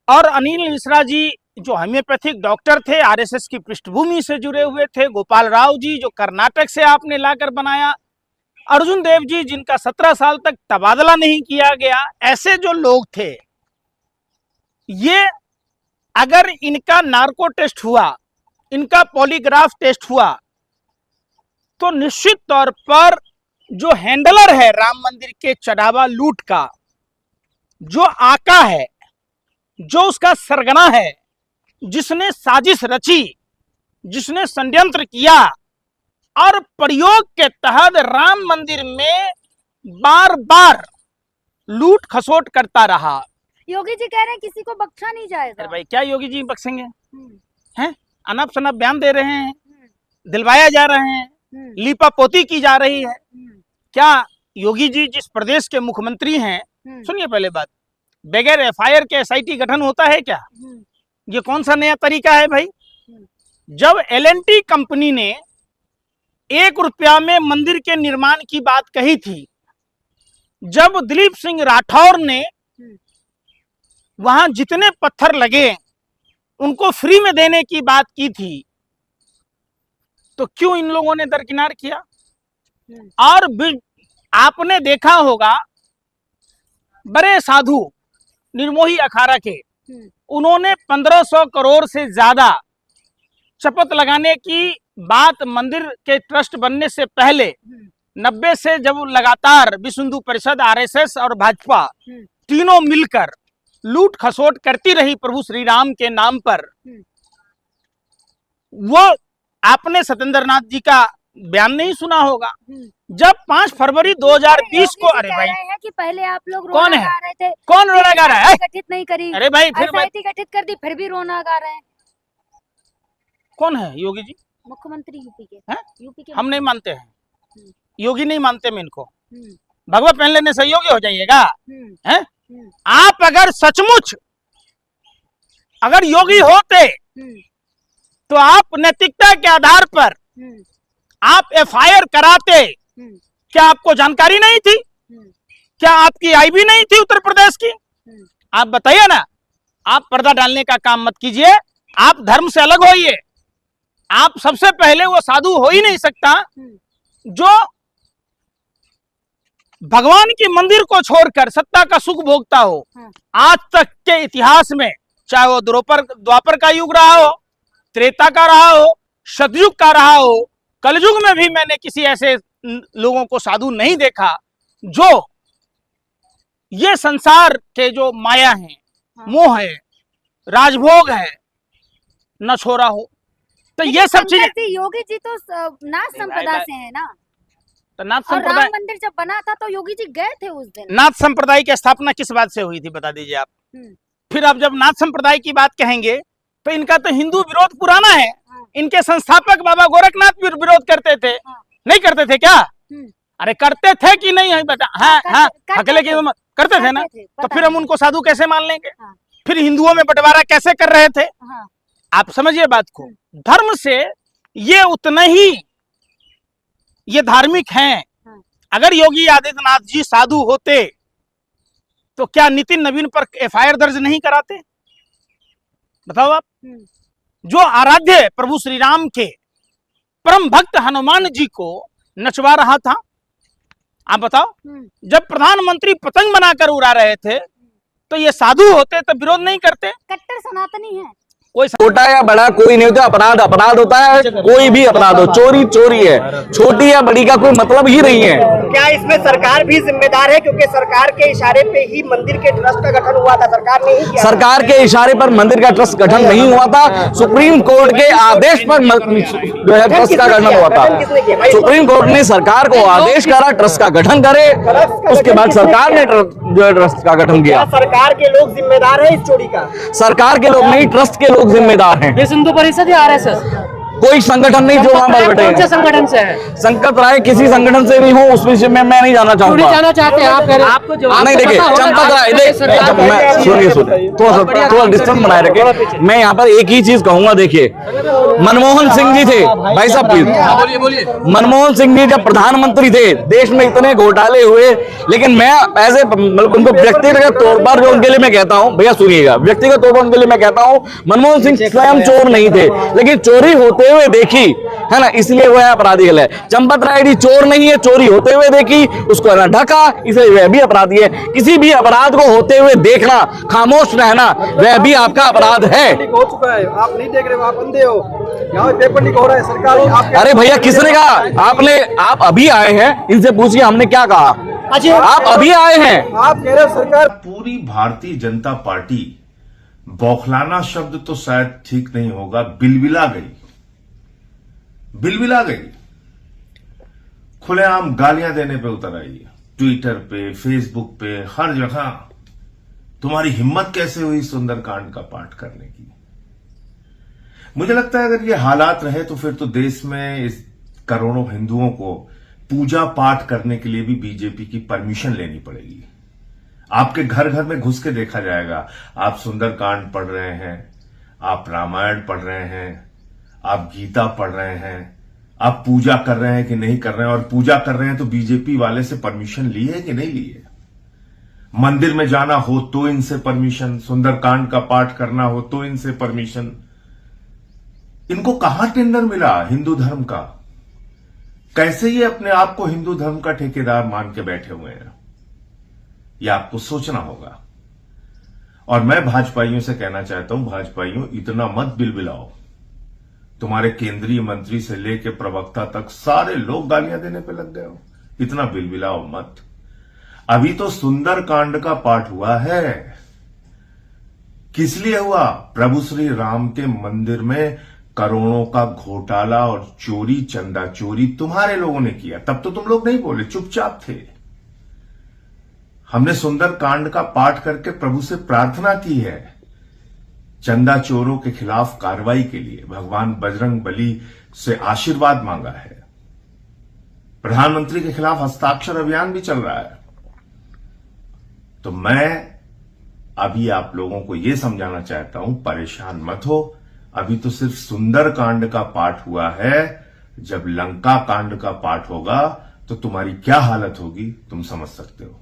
और अनिल मिश्रा जी जो homeopathic doctor थे, आरएसएस की पृष्ठभूमि से जुड़े हुए थे, गोपाल राव जी जो कर्नाटक से आपने लाकर बनाया, अर्जुन देव जी जिनका 17 साल तक तबादला नहीं किया गया, ऐसे जो लोग थे, ये अगर इनका नार्को टेस्ट हुआ, इनका पॉलीग्राफ टेस्ट हुआ, तो निश्चित तौर पर जो हैंडलर है राम मंदिर के चढ़ावा लूट का, जो आका है, जो उसका सरगना है, जिसने साजिश रची, जिसने षड्यंत्र किया और प्रयोग के तहत राम मंदिर में बार बार लूट खसोट करता रहा। योगी जी कह रहे हैं किसी को बख्शा नहीं जाएगा। अरे भाई, क्या योगी जी बख्शेंगे? हैं? अनप शनप बयान दे रहे हैं, दिलवाया जा रहे हैं, लीपा पोती की जा रही है। क्या योगी जी जिस प्रदेश के मुख्यमंत्री हैं, सुनिए पहले बात, बगैर एफआईआर के एसआईटी गठन होता है क्या? ये कौन सा नया तरीका है भाई? जब एलएनटी कंपनी ने 1 रुपया में मंदिर के निर्माण की बात कही थी, जब दिलीप सिंह राठौर ने वहां जितने पत्थर लगे उनको फ्री में देने की बात की थी, तो क्यों इन लोगों ने दरकिनार किया? और आपने देखा होगा बड़े साधु निर्मोही अखाड़ा के, उन्होंने 1500 करोड़ से ज्यादा शपथ लगाने की बात मंदिर के ट्रस्ट बनने से पहले 90 से जब लगातार विश्व हिंदू परिषद, आरएसएस और भाजपा तीनों मिलकर लूट खसोट करती रही प्रभु श्री राम के नाम पर, वो आपने सत्येंद्र नाथ जी का बयान नहीं सुना होगा। जब 5 फरवरी 2020 को, अरे भाई है कि पहले आप लोग कौन है? गा रहे थे, कौन रोना गा रहा है? गठित नहीं करी, अरे भाई फिर एसआईटी गठित कर दी, फिर भी रोना गा रहे हैं। कौन है योगी जी? मुख्यमंत्री यूपी के हैं? यूपी के हम नहीं मानते हैं, योगी नहीं मानते मैं इनको। भगवा पहन लेने से योगी हो जाइएगा? हैं? आप अगर सचमुच अगर योगी होते तो आप नैतिकता के आधार पर आप एफआईआर कराते। क्या आपको जानकारी नहीं थी? क्या आपकी आईबी नहीं थी उत्तर प्रदेश की? आप बताइए ना। आप पर्दा डालने का काम मत कीजिए, आप धर्म से अलग होइए। आप सबसे पहले वो साधु हो ही नहीं सकता जो भगवान की मंदिर को छोड़कर सत्ता का सुख भोगता हो। आज तक के इतिहास में, चाहे वो द्वापर का युग रहा हो, त्रेता का रहा हो, सतयुग का रहा हो, कलयुग में भी मैंने किसी ऐसे लोगों को साधु नहीं देखा जो ये संसार के जो माया है, मोह है, राजभोग है, न छोड़ा हो। तो ये सब चीजें, योगी जी तो नाथ संप्रदाय से है ना, तो नाथ और संप्रदाय, राम मंदिर जब बना था तो योगी जी गए थे उस दिन। नाथ संप्रदाय की स्थापना किस बात से हुई थी बता दीजिए आप। फिर आप जब नाथ संप्रदाय की बात कहेंगे तो इनका तो हिंदू विरोध पुराना है। इनके संस्थापक बाबा गोरखनाथ भी विरोध करते थे, नहीं करते थे क्या? अरे करते थे कि नहीं? बता। हाँ, अकेले की करते थे ना, तो फिर हम उनको साधु कैसे मान लेंगे? फिर हिंदुओं में बंटवारा कैसे कर रहे थे? आप समझिए बात को। धर्म से ये उतना ही ये धार्मिक हैं। अगर योगी आदित्यनाथ जी साधु होते तो क्या नितिन नवीन पर एफआईआर दर्ज नहीं कराते? बताओ आप। जो आराध्य प्रभु श्री राम के परम भक्त हनुमान जी को नचवा रहा था, आप बताओ। जब प्रधानमंत्री पतंग बनाकर उड़ा रहे थे तो ये साधु होते तो विरोध नहीं करते? कट्टर सनातनी है। कोई छोटा या बड़ा कोई नहीं होता, अपराध अपराध होता है, कोई भी अपराध हो। चोरी चोरी है, छोटी या बड़ी का कोई मतलब ही नहीं है। क्या इसमें सरकार भी जिम्मेदार है? क्योंकि सरकार के इशारे पे ही मंदिर के ट्रस्ट का गठन हुआ था, सरकार ने ही किया। सरकार के इशारे पर मंदिर का ट्रस्ट गठन नहीं हुआ था, सुप्रीम कोर्ट के आदेश पर ट्रस्ट का गठन हुआ था। सुप्रीम कोर्ट ने सरकार को आदेश करा ट्रस्ट का गठन करे, उसके बाद सरकार ने ट्रस्ट का गठन किया। सरकार के लोग जिम्मेदार है इस चोरी का? सरकार के लोग नहीं, ट्रस्ट के लोग जिम्मेदार हैं। विश्व हिंदू परिषद या आरएसएस? कोई संगठन नहीं जो वहां पर बैठे कौन से हैं। संगठन से है? संकट राय किसी संगठन से नहीं हो, उस विषय में मैं नहीं जाना क्यों नहीं चाहूंगा। जाना चाहते हैं आप? आपको जो नहीं देखिए, चंपत राय सुनिए थोड़ा डिस्टेंस बनाए रखे। मैं यहाँ पर एक ही चीज कहूंगा, देखिए मनमोहन सिंह जी थे, भाई साहब प्लीज, बोलिए। मनमोहन सिंह जी जब प्रधानमंत्री थे, देश में इतने घोटाले हुए, लेकिन मैं ऐसे उनको व्यक्तिगत तौर पर जो उनके लिए मैं कहता हूँ, भैया सुनिएगा, व्यक्तिगत तौर पर उनके लिए मैं कहता हूँ, मनमोहन सिंह स्वयं चोर नहीं थे, लेकिन चोरी होते हुए देखी है ना, इसलिए वह अपराधी है। चंपत राय जी चोर नहीं है, चोरी होते हुए देखी, उसको है ना ढका, इसलिए वह भी अपराधी है। किसी भी अपराध को होते हुए देखना, खामोश रहना, वह भी आपका अपराध है। हो चुका है, आप नहीं देख रहे हो, आप अंधे हो। यहाँ पे पेपर लीक हो रहा है, सरकार अरे भैया किसने कहा? आप अभी आए हैं, इनसे पूछिए हमने क्या कहा। आप अभी आए हैं, आप कह रहे हो सरकार। पूरी भारतीय जनता पार्टी, बौखलाना शब्द तो शायद ठीक नहीं होगा, बिलबिला गई, बिलबिला गई, खुलेआम गालियां देने पे उतर आई है, ट्विटर पे, फेसबुक पे, हर जगह। तुम्हारी हिम्मत कैसे हुई सुंदरकांड का पाठ करने की? मुझे लगता है अगर ये हालात रहे तो फिर तो देश में इस करोड़ों हिंदुओं को पूजा पाठ करने के लिए भी बीजेपी की परमिशन लेनी पड़ेगी। आपके घर घर में घुस के देखा जाएगा, आप सुंदरकांड पढ़ रहे हैं, आप रामायण पढ़ रहे हैं, आप गीता पढ़ रहे हैं, आप पूजा कर रहे हैं कि नहीं कर रहे हैं, और पूजा कर रहे हैं तो बीजेपी वाले से परमिशन ली है कि नहीं ली है। मंदिर में जाना हो तो इनसे परमिशन, सुंदरकांड का पाठ करना हो तो इनसे परमिशन। इनको कहां टेंडर मिला हिंदू धर्म का? कैसे ये अपने आप को हिंदू धर्म का ठेकेदार मान के बैठे हुए हैं? ये आपको सोचना होगा। और मैं भाजपाइयों से कहना चाहता हूं, भाजपाइयों इतना मत बिलबिलाओ। तुम्हारे केंद्रीय मंत्री से लेकर प्रवक्ता तक सारे लोग गालियां देने पे लग गए हो, इतना बिलबिलाओ मत। अभी तो सुंदरकांड का पाठ हुआ है। किस लिए हुआ? प्रभु श्री राम के मंदिर में करोड़ों का घोटाला और चोरी, चंदा चोरी तुम्हारे लोगों ने किया। तब तो तुम लोग नहीं बोले, चुपचाप थे। हमने सुंदरकांड का पाठ करके प्रभु से प्रार्थना की है, चंदा चोरों के खिलाफ कार्रवाई के लिए भगवान बजरंग बली से आशीर्वाद मांगा है। प्रधानमंत्री के खिलाफ हस्ताक्षर अभियान भी चल रहा है। तो मैं अभी आप लोगों को यह समझाना चाहता हूं, परेशान मत हो। अभी तो सिर्फ सुंदरकांड का पाठ हुआ है। जब लंका कांड का पाठ होगा तो तुम्हारी क्या हालत होगी तुम समझ सकते हो।